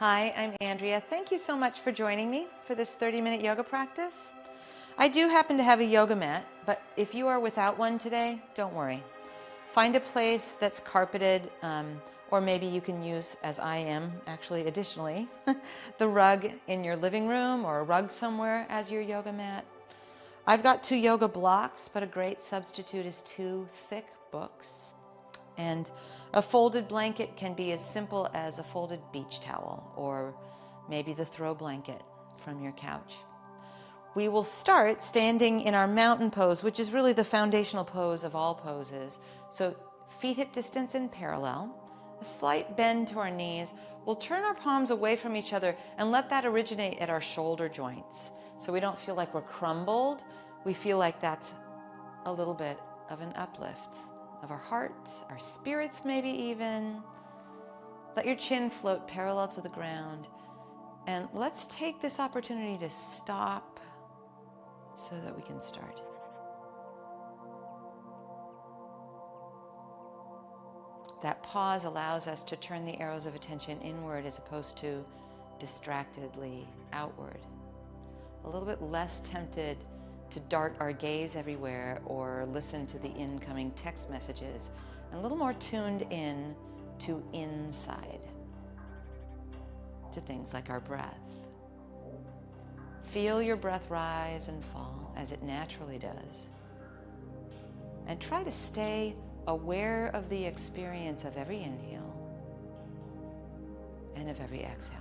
Hi, I'm Andrea. Thank you so much for joining me for this 30-minute yoga practice. I do happen to have a yoga mat, but if you are without one today, don't worry. Find a place that's carpeted, or maybe you can use, as I am actually additionally, the rug in your living room or a rug somewhere as your yoga mat. I've got 2 yoga blocks, but a great substitute is 2 thick books. And a folded blanket can be as simple as a folded beach towel or maybe the throw blanket from your couch. We will start standing in our mountain pose, which is really the foundational pose of all poses. So feet hip distance in parallel, a slight bend to our knees. We'll turn our palms away from each other and let that originate at our shoulder joints. So we don't feel like we're crumbled. We feel like that's a little bit of an uplift of our heart, our spirits maybe even. Let your chin float parallel to the ground. And let's take this opportunity to stop so that we can start. That pause allows us to turn the arrows of attention inward as opposed to distractedly outward. A little bit less tempted to dart our gaze everywhere or listen to the incoming text messages, and a little more tuned in to inside, to things like our breath. Feel your breath rise and fall as it naturally does, and try to stay aware of the experience of every inhale and of every exhale.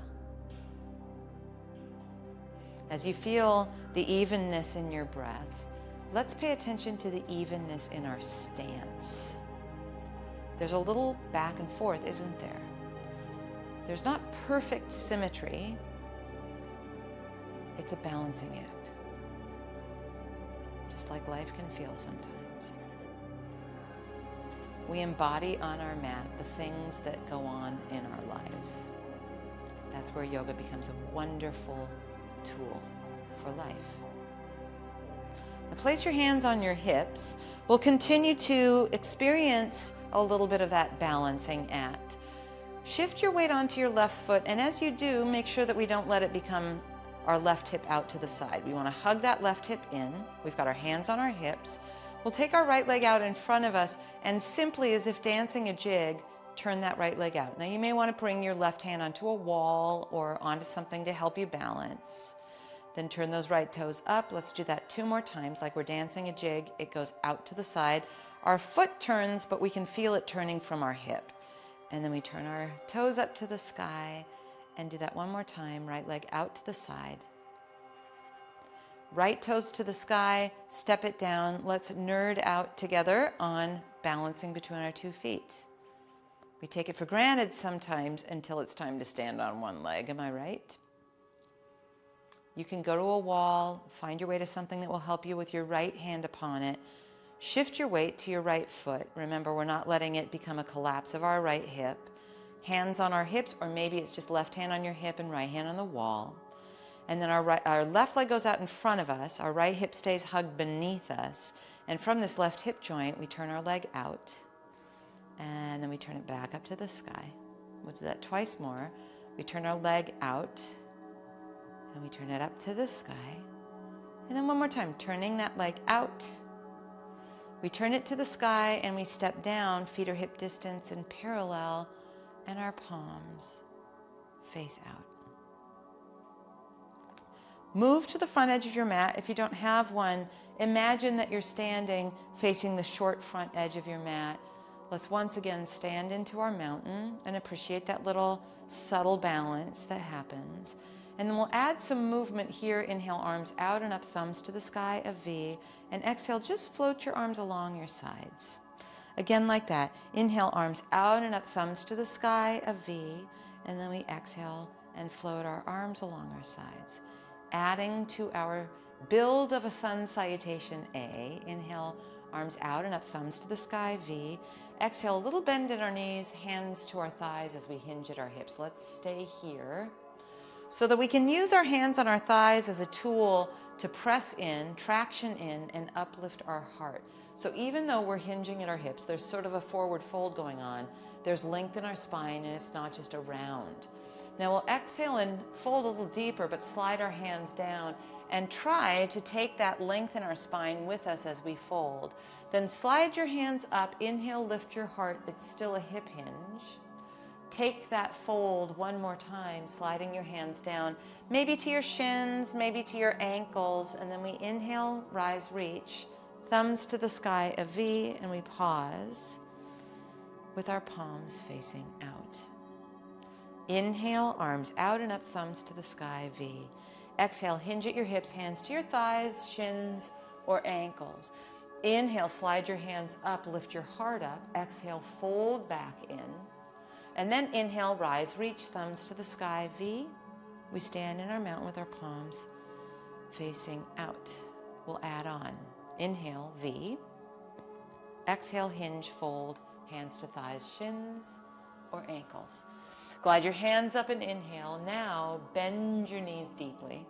As you feel the evenness in your breath, let's pay attention to the evenness in our stance. There's a little back and forth, isn't there? There's not perfect symmetry. It's a balancing act, just like life can feel sometimes. We embody on our mat the things that go on in our lives. That's where yoga becomes a wonderful tool for life. Now place your hands on your hips. We'll continue to experience a little bit of that balancing act. Shift your weight onto your left foot, and as you do, make sure that we don't let it become our left hip out to the side. We want to hug that left hip in. We've got our hands on our hips. We'll take our right leg out in front of us and simply, as if dancing a jig, turn that right leg out. Now you may want to bring your left hand onto a wall or onto something to help you balance. Then turn those right toes up. Let's do that 2 more times like we're dancing a jig. It goes out to the side. Our foot turns, but we can feel it turning from our hip. And then we turn our toes up to the sky and do that 1 more time. Right leg out to the side. Right toes to the sky, step it down. Let's nerd out together on balancing between our 2 feet. We take it for granted sometimes until it's time to stand on one leg, am I right? You can go to a wall, find your way to something that will help you with your right hand upon it. Shift your weight to your right foot. Remember, we're not letting it become a collapse of our right hip. Hands on our hips, or maybe it's just left hand on your hip and right hand on the wall. And then our left leg goes out in front of us. Our right hip stays hugged beneath us. And from this left hip joint, we turn our leg out. And then we turn it back up to the sky. We'll do that twice more. We turn our leg out. And we turn it up to the sky. And then 1 more time, turning that leg out. We turn it to the sky and we step down, feet are hip distance and parallel, and our palms face out. Move to the front edge of your mat. If you don't have one, imagine that you're standing facing the short front edge of your mat. Let's once again stand into our mountain and appreciate that little subtle balance that happens. And then we'll add some movement here. Inhale, arms out and up, thumbs to the sky, a V. And exhale, just float your arms along your sides. Again, like that. Inhale, arms out and up, thumbs to the sky, a V. And then we exhale and float our arms along our sides. Adding to our build of a sun salutation, A. Inhale, arms out and up, thumbs to the sky, V. Exhale, a little bend in our knees, hands to our thighs as we hinge at our hips. Let's stay here so that we can use our hands on our thighs as a tool to press in, traction in, and uplift our heart. So even though we're hinging at our hips, there's sort of a forward fold going on. There's length in our spine, and it's not just a round. Now we'll exhale and fold a little deeper, but slide our hands down and try to take that length in our spine with us as we fold. Then slide your hands up, inhale, lift your heart. It's still a hip hinge. Take that fold one more time, sliding your hands down, maybe to your shins, maybe to your ankles, and then we inhale, rise, reach, thumbs to the sky, a V, and we pause with our palms facing out. Inhale, arms out and up, thumbs to the sky, V. Exhale, hinge at your hips, hands to your thighs, shins, or ankles. Inhale, slide your hands up, lift your heart up. Exhale, fold back in. And then inhale, rise, reach, thumbs to the sky, V. We stand in our mountain with our palms facing out. We'll add on. Inhale, V. Exhale, hinge, fold, hands to thighs, shins, or ankles. Glide your hands up and inhale. Now bend your knees deeply.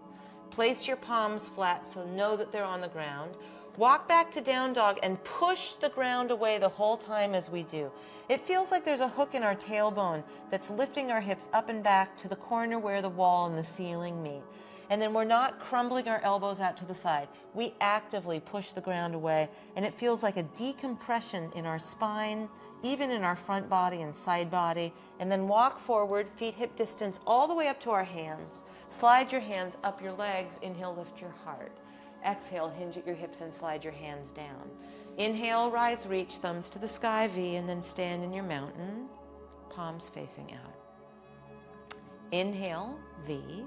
Place your palms flat so know that they're on the ground. Walk back to down dog and push the ground away the whole time as we do. It feels like there's a hook in our tailbone that's lifting our hips up and back to the corner where the wall and the ceiling meet. And then we're not crumbling our elbows out to the side. We actively push the ground away, and it feels like a decompression in our spine, even in our front body and side body. And then walk forward, feet hip distance all the way up to our hands. Slide your hands up your legs. Inhale, lift your heart. Exhale, hinge at your hips and slide your hands down. Inhale, rise, reach, thumbs to the sky, V, and then stand in your mountain, palms facing out. Inhale, V.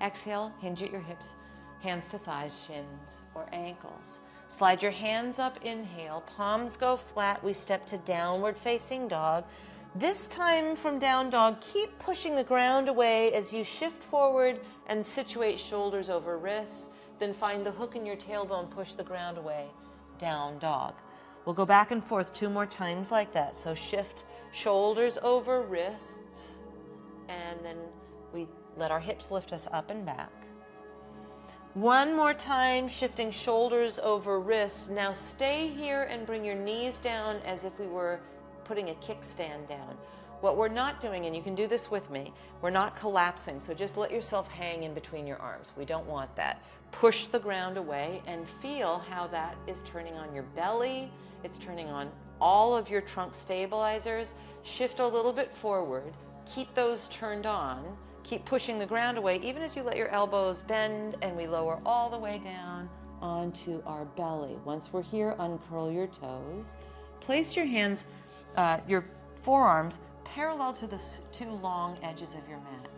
Exhale, hinge at your hips, hands to thighs, shins, or ankles. Slide your hands up, inhale, palms go flat. We step to downward facing dog. This time from down dog, keep pushing the ground away as you shift forward and situate shoulders over wrists. Then find the hook in your tailbone, push the ground away, down dog. We'll go back and forth 2 more times like that. So shift shoulders over wrists, and then we let our hips lift us up and back. 1 more time, shifting shoulders over wrists. Now stay here and bring your knees down as if we were putting a kickstand down. What we're not doing, and you can do this with me, we're not collapsing, so just let yourself hang in between your arms. We don't want that. Push the ground away and feel how that is turning on your belly. It's turning on all of your trunk stabilizers. Shift a little bit forward. Keep those turned on. Keep pushing the ground away, even as you let your elbows bend, and we lower all the way down onto our belly. Once we're here, uncurl your toes. Place your hands, your forearms, parallel to the 2 long edges of your mat.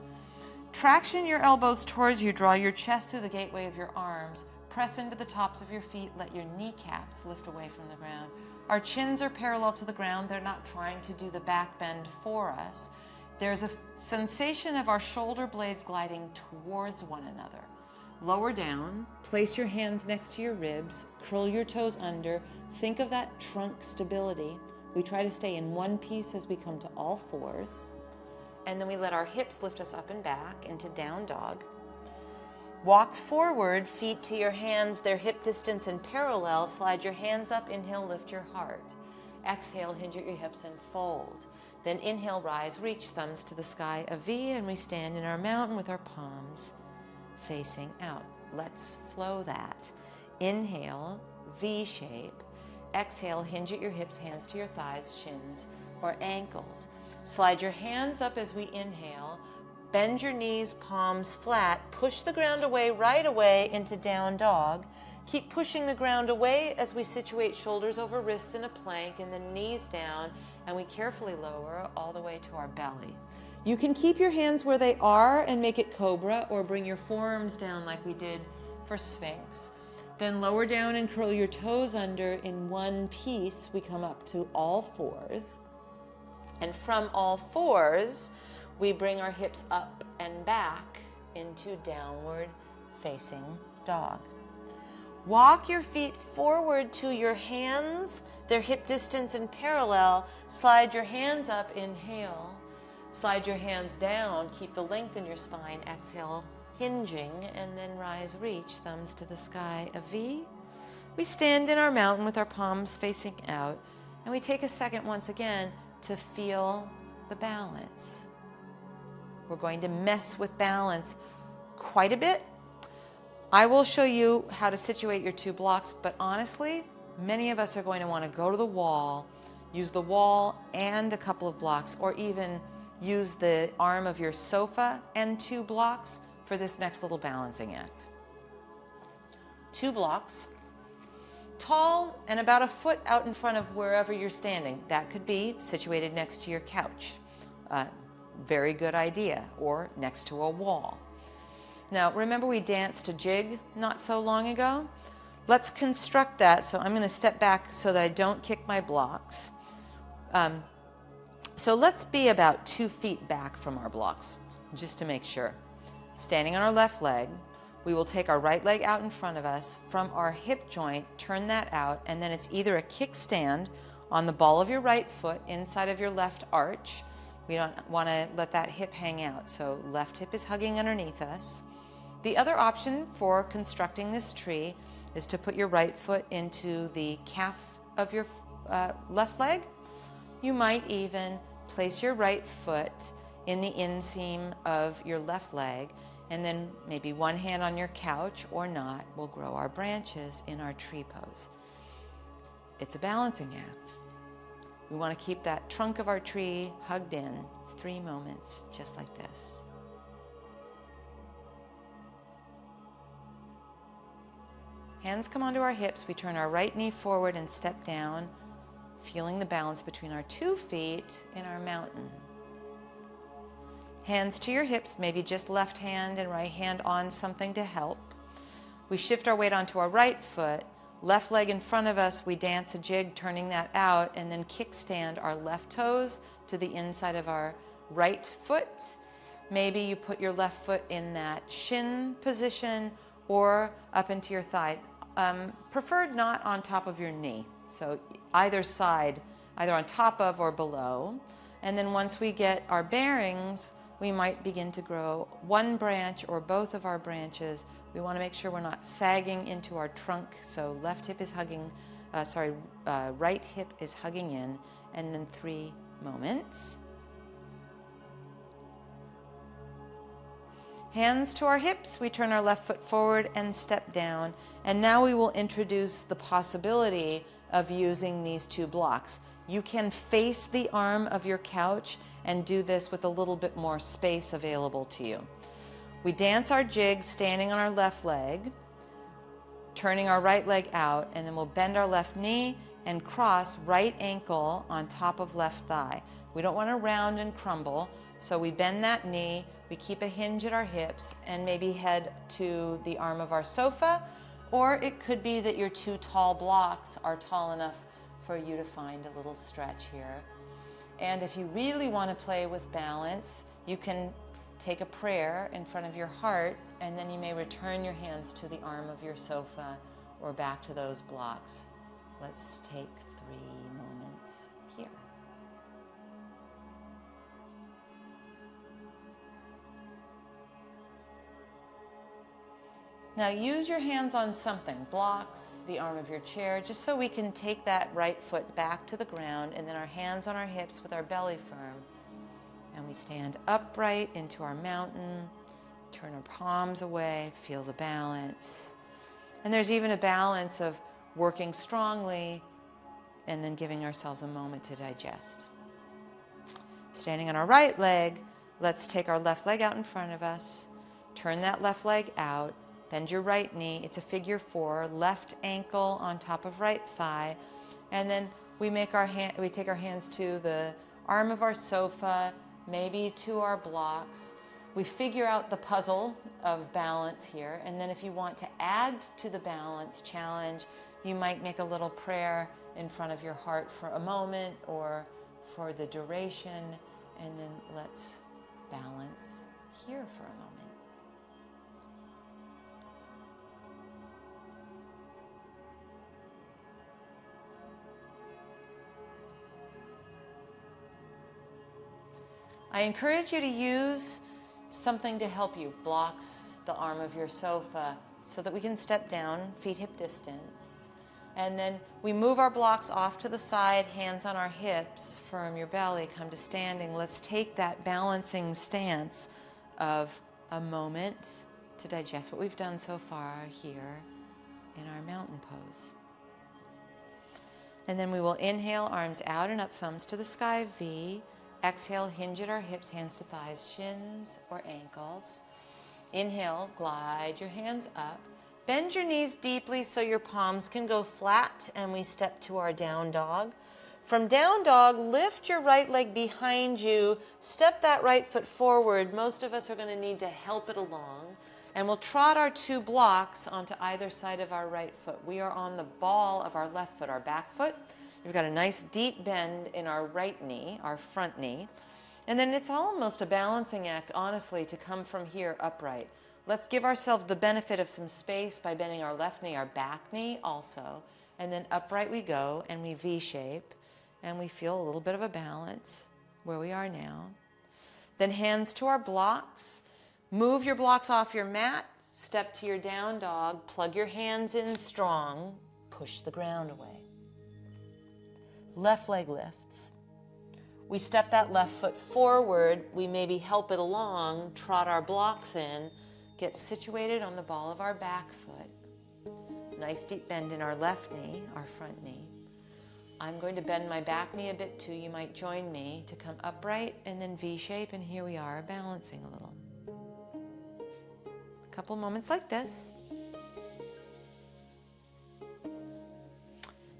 Traction your elbows towards you. Draw your chest through the gateway of your arms. Press into the tops of your feet. Let your kneecaps lift away from the ground. Our chins are parallel to the ground. They're not trying to do the back bend for us. There's a sensation of our shoulder blades gliding towards one another. Lower down. Place your hands next to your ribs. Curl your toes under. Think of that trunk stability. We try to stay in one piece as we come to all 4s. And then we let our hips lift us up and back into down dog. Walk forward, feet to your hands, their hip distance and parallel. Slide your hands up, inhale, lift your heart. Exhale, hinge at your hips and fold. Then inhale, rise, reach, thumbs to the sky, a V, and we stand in our mountain with our palms facing out. Let's flow that. Inhale, V shape. Exhale, hinge at your hips, hands to your thighs, shins, or ankles. Slide your hands up as we inhale. Bend your knees, palms flat. Push the ground away, right away into down dog. Keep pushing the ground away as we situate shoulders over wrists in a plank and then knees down, and we carefully lower all the way to our belly. You can keep your hands where they are and make it cobra, or bring your forearms down like we did for Sphinx. Then lower down and curl your toes under in one piece. We come up to all 4s. And from all 4s, we bring our hips up and back into downward facing dog. Walk your feet forward to your hands, their hip distance and parallel. Slide your hands up, inhale. Slide your hands down, keep the length in your spine. Exhale, hinging, and then rise, reach, thumbs to the sky, a V. We stand in our mountain with our palms facing out, and we take a second once again to feel the balance. We're going to mess with balance quite a bit. I will show you how to situate your 2 blocks, but honestly, many of us are going to want to go to the wall, use the wall and a couple of blocks, or even use the arm of your sofa and 2 blocks for this next little balancing act. 2 blocks, tall and about a foot out in front of wherever you're standing. That could be situated next to your couch. Very good idea, or next to a wall. Now, remember we danced a jig not so long ago? Let's construct that. So I'm going to step back so that I don't kick my blocks. So let's be about 2 feet back from our blocks, just to make sure. Standing on our left leg, we will take our right leg out in front of us from our hip joint, turn that out, and then it's either a kickstand on the ball of your right foot inside of your left arch. We don't want to let that hip hang out, so left hip is hugging underneath us. The other option for constructing this tree is to put your right foot into the calf of your left leg. You might even place your right foot in the inseam of your left leg, and then maybe one hand on your couch or not will grow our branches in our tree pose. It's a balancing act. We want to keep that trunk of our tree hugged in 3 moments, just like this. Hands come onto our hips, we turn our right knee forward and step down, feeling the balance between our 2 feet in our mountain. Hands to your hips, maybe just left hand and right hand on something to help. We shift our weight onto our right foot, left leg in front of us, we dance a jig turning that out, and then kickstand our left toes to the inside of our right foot. Maybe you put your left foot in that shin position or up into your thigh. Preferred not on top of your knee. So either side, either on top of or below. And then once we get our bearings, we might begin to grow 1 branch or both of our branches. We want to make sure we're not sagging into our trunk. So left hip is hugging, right hip is hugging in, and then 3 moments. Hands to our hips, we turn our left foot forward and step down. And now we will introduce the possibility of using these 2 blocks. You can face the arm of your couch and do this with a little bit more space available to you. We dance our jig standing on our left leg, turning our right leg out, and then we'll bend our left knee and cross right ankle on top of left thigh. We don't want to round and crumble, so we bend that knee, we keep a hinge at our hips, and maybe head to the arm of our sofa, or it could be that your 2 tall blocks are tall enough for you to find a little stretch here. And if you really want to play with balance, you can take a prayer in front of your heart, and then you may return your hands to the arm of your sofa or back to those blocks. Let's take 3 moments here. Now use your hands on something, blocks, the arm of your chair, just so we can take that right foot back to the ground, and then our hands on our hips with our belly firm. And we stand upright into our mountain, turn our palms away, feel the balance. And there's even a balance of working strongly and then giving ourselves a moment to digest. Standing on our right leg, let's take our left leg out in front of us, turn that left leg out, bend your right knee. It's a figure 4, left ankle on top of right thigh. And then we take our hands to the arm of our sofa, maybe to our blocks. We figure out the puzzle of balance here. And then if you want to add to the balance challenge, you might make a little prayer in front of your heart for a moment or for the duration. And then let's balance here for a moment. I encourage you to use something to help you, blocks, the arm of your sofa, so that we can step down, feet hip distance. And then we move our blocks off to the side, hands on our hips, firm your belly, come to standing. Let's take that balancing stance of a moment to digest what we've done so far here in our mountain pose. And then we will inhale, arms out and up, thumbs to the sky, V. Exhale, hinge at our hips, hands to thighs, shins or ankles. Inhale, glide your hands up. Bend your knees deeply so your palms can go flat, and we step to our down dog. From down dog, lift your right leg behind you, step that right foot forward. Most of us are going to need to help it along. And we'll trot our two blocks onto either side of our right foot. We are on the ball of our left foot, our back foot. We've got a nice deep bend in our right knee, our front knee. And then it's almost a balancing act, honestly, to come from here upright. Let's give ourselves the benefit of some space by bending our left knee, our back knee also. And then upright we go, and we V-shape. And we feel a little bit of a balance where we are now. Then hands to our blocks. Move your blocks off your mat, step to your down dog, plug your hands in strong, push the ground away. Left leg lifts. We step that left foot forward, we maybe help it along, trot our blocks in, get situated on the ball of our back foot. Nice deep bend in our left knee, our front knee. I'm going to bend my back knee a bit too. You might join me to come upright and then V-shape, and here we are balancing a little. Couple moments like this.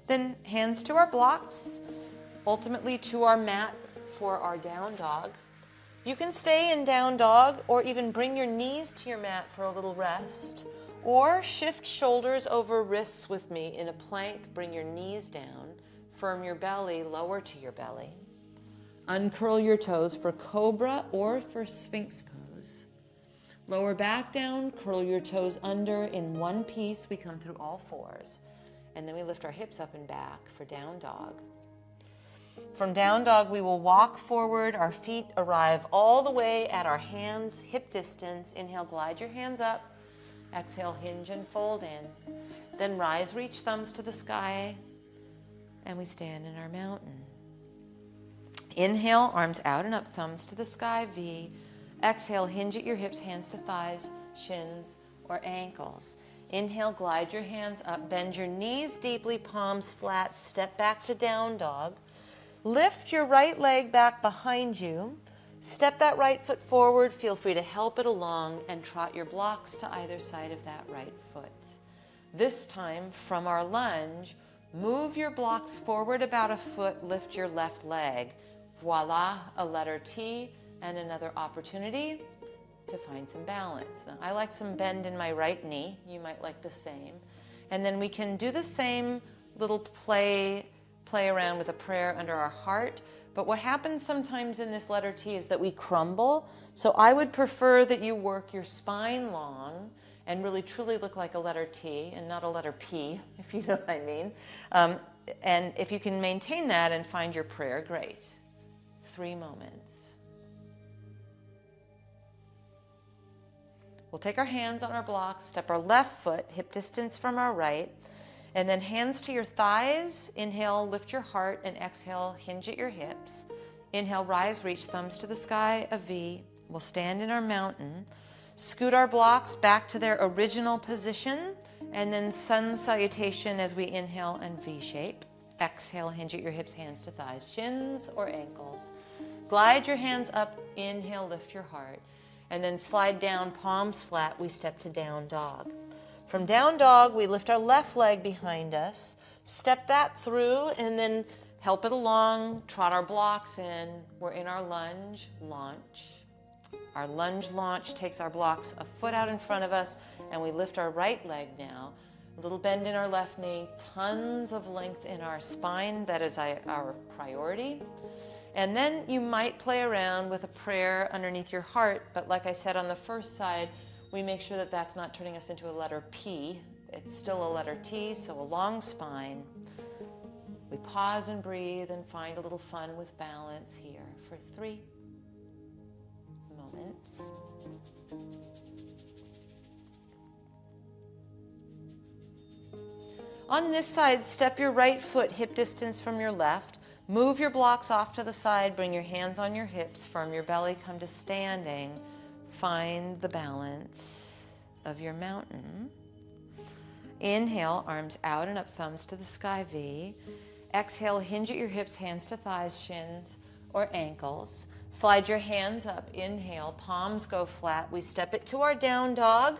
Then hands to our blocks, ultimately to our mat for our down dog. You can stay in down dog or even bring your knees to your mat for a little rest, or shift shoulders over wrists with me in a plank. Bring your knees down, firm your belly, lower to your belly. Uncurl your toes for cobra or for sphinx pose. Lower back down, curl your toes under in one piece. We come through all fours. And then we lift our hips up and back for down dog. From down dog, we will walk forward. Our feet arrive all the way at our hands, hip distance. Inhale, glide your hands up. Exhale, hinge and fold in. Then rise, reach thumbs to the sky. And we stand in our mountain. Inhale, arms out and up, thumbs to the sky, V. Exhale, hinge at your hips, hands to thighs, shins, or ankles. Inhale, glide your hands up, bend your knees deeply, palms flat, step back to down dog. Lift your right leg back behind you. Step that right foot forward, feel free to help it along, and trot your blocks to either side of that right foot. This time, from our lunge, move your blocks forward about a foot, lift your left leg. Voila, a letter T. And another opportunity to find some balance. Now, I like some bend in my right knee. You might like the same. And then we can do the same little play around with a prayer under our heart. But what happens sometimes in this letter T is that we crumble. So I would prefer that you work your spine long and really truly look like a letter T and not a letter P, if you know what I mean. And if you can maintain that and find your prayer, great. 3 moments. We'll take our hands on our blocks, step our left foot, hip distance from our right, and then hands to your thighs. Inhale, lift your heart, and exhale, hinge at your hips. Inhale, rise, reach thumbs to the sky, a V. We'll stand in our mountain, scoot our blocks back to their original position, and then sun salutation as we inhale and V-shape. Exhale, hinge at your hips, hands to thighs, shins or ankles. Glide your hands up, inhale, lift your heart. And then slide down, palms flat, we step to down dog. From down dog, we lift our left leg behind us, step that through, and then help it along, trot our blocks in. We're in our lunge, launch. Our lunge launch takes our blocks a foot out in front of us, and we lift our right leg now. A little bend in our left knee, tons of length in our spine. That is our priority. And then you might play around with a prayer underneath your heart, but like I said on the first side, we make sure that that's not turning us into a letter P. It's still a letter T, so a long spine. We pause and breathe and find a little fun with balance here for 3 moments. On this side, step your right foot hip distance from your left. Move your blocks off to the side. Bring your hands on your hips. Firm your belly. Come to standing. Find the balance of your mountain. Inhale, arms out and up, thumbs to the sky V. Exhale, hinge at your hips, hands to thighs, shins, or ankles. Slide your hands up. Inhale, palms go flat. We step it to our down dog.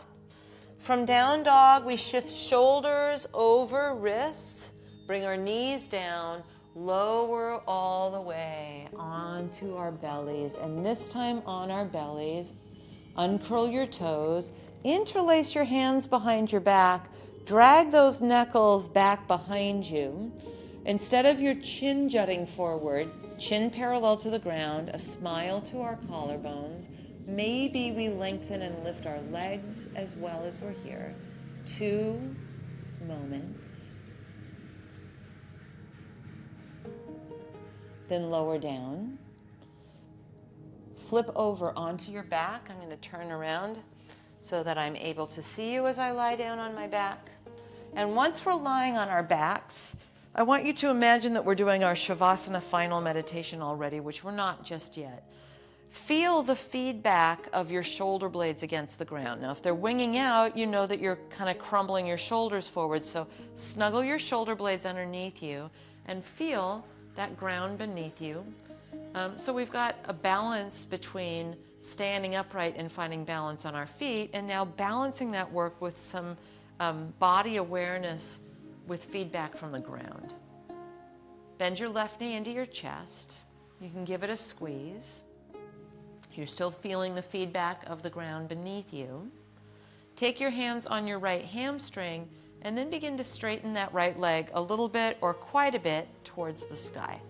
From down dog, we shift shoulders over wrists. Bring our knees down. Lower all the way onto our bellies. And this time on our bellies, uncurl your toes. Interlace your hands behind your back. Drag those knuckles back behind you. Instead of your chin jutting forward, chin parallel to the ground, a smile to our collarbones. Maybe we lengthen and lift our legs as well as we're here. 2 moments. Then lower down. Flip over onto your back. I'm going to turn around so that I'm able to see you as I lie down on my back. And once we're lying on our backs, I want you to imagine that we're doing our Shavasana final meditation already, which we're not just yet. Feel the feedback of your shoulder blades against the ground. Now, if they're winging out, you know that you're kind of crumbling your shoulders forward. So snuggle your shoulder blades underneath you and feel that ground beneath you. So we've got a balance between standing upright and finding balance on our feet, and now balancing that work with some body awareness with feedback from the ground. Bend your left knee into your chest. You can give it a squeeze. You're still feeling the feedback of the ground beneath you. Take your hands on your right hamstring and then begin to straighten that right leg a little bit or quite a bit towards the sky.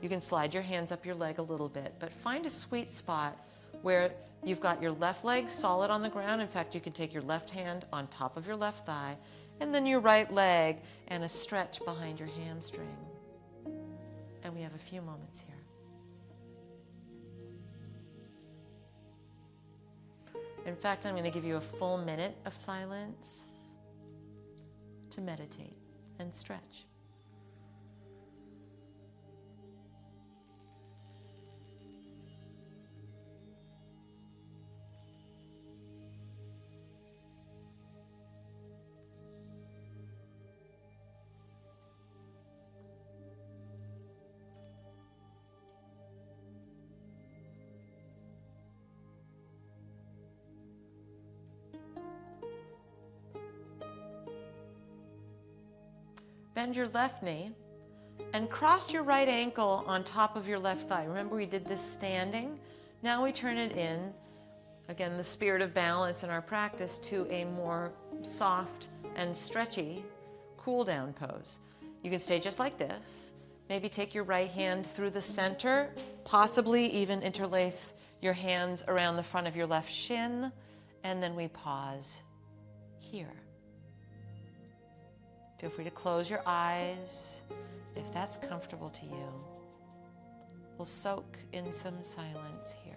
You can slide your hands up your leg a little bit, but find a sweet spot where you've got your left leg solid on the ground. In fact, you can take your left hand on top of your left thigh and then your right leg and a stretch behind your hamstring. And we have a few moments here. In fact, I'm going to give you a full minute of silence to meditate and stretch. Bend your left knee and cross your right ankle on top of your left thigh. Remember, we did this standing. Now we turn it in, again, the spirit of balance in our practice, to a more soft and stretchy cool down pose. You can stay just like this. Maybe take your right hand through the center, possibly even interlace your hands around the front of your left shin, and then we pause here. Feel free to close your eyes if that's comfortable to you. We'll soak in some silence here.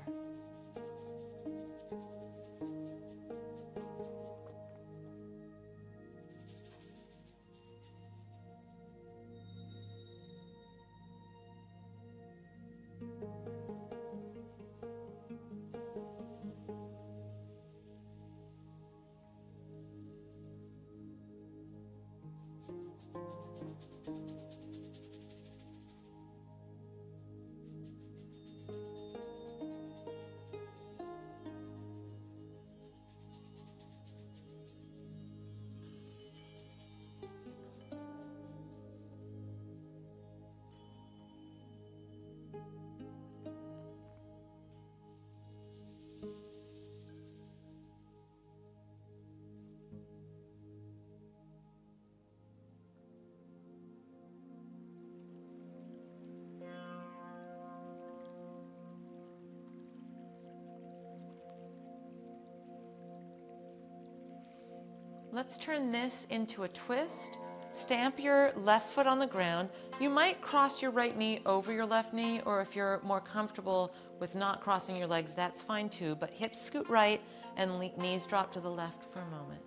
Let's turn this into a twist. Stamp your left foot on the ground. You might cross your right knee over your left knee, or if you're more comfortable with not crossing your legs, that's fine too. But hips scoot right and knees drop to the left for a moment.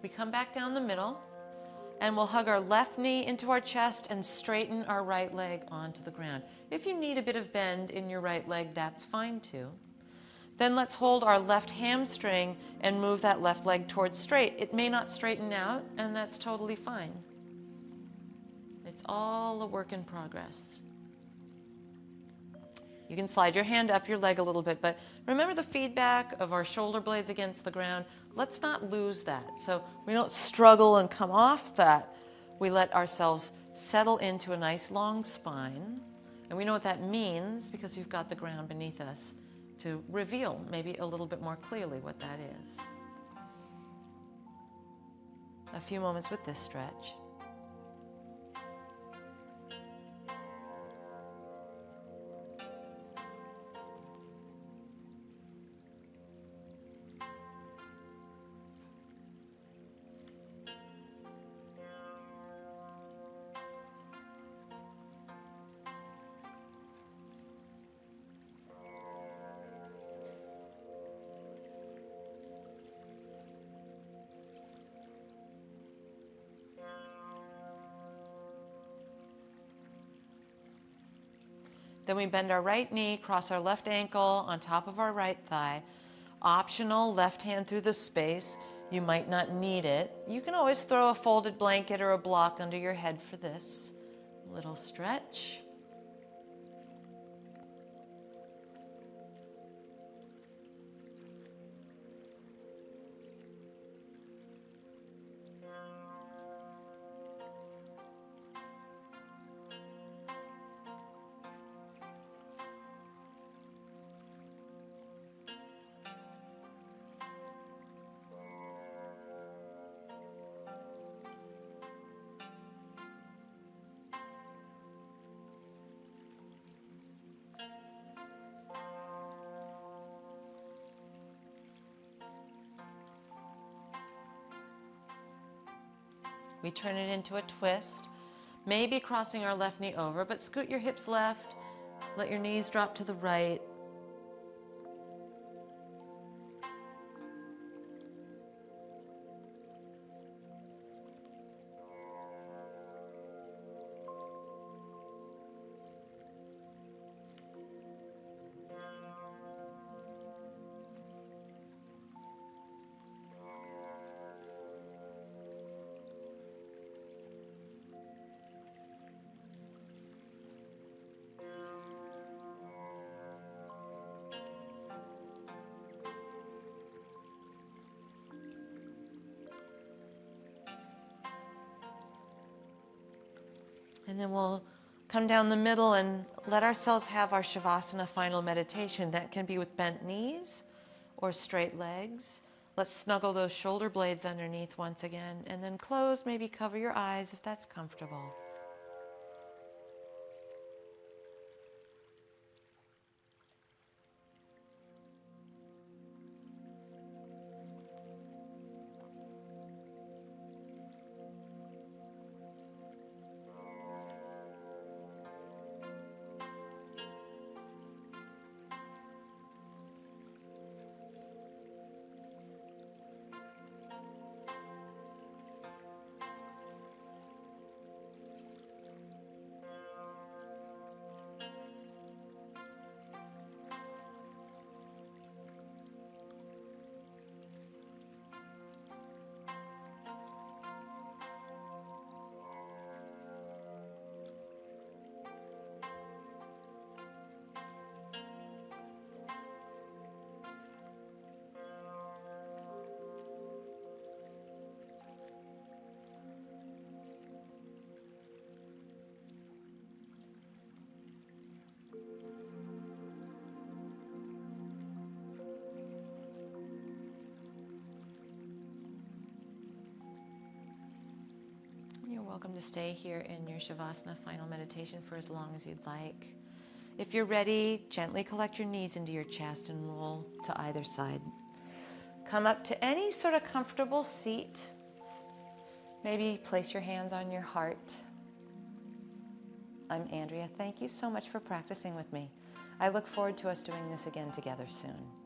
We come back down the middle, and we'll hug our left knee into our chest and straighten our right leg onto the ground. If you need a bit of bend in your right leg, that's fine too. Then let's hold our left hamstring and move that left leg towards straight. It may not straighten out, and that's totally fine. It's all a work in progress. You can slide your hand up your leg a little bit, but remember the feedback of our shoulder blades against the ground. Let's not lose that. So we don't struggle and come off that. We let ourselves settle into a nice long spine. And we know what that means because we've got the ground beneath us to reveal maybe a little bit more clearly what that is. A few moments with this stretch. Then we bend our right knee, cross our left ankle on top of our right thigh. Optional, left hand through the space. You might not need it. You can always throw a folded blanket or a block under your head for this little stretch. We turn it into a twist, maybe crossing our left knee over, but scoot your hips left, let your knees drop to the right. And then we'll come down the middle and let ourselves have our Shavasana final meditation. That can be with bent knees or straight legs. Let's snuggle those shoulder blades underneath once again, and then close, maybe cover your eyes if that's comfortable. You're welcome to stay here in your Shavasana final meditation for as long as you'd like. If you're ready, gently collect your knees into your chest and roll to either side. Come up to any sort of comfortable seat. Maybe place your hands on your heart. I'm Andrea. Thank you so much for practicing with me. I look forward to us doing this again together soon.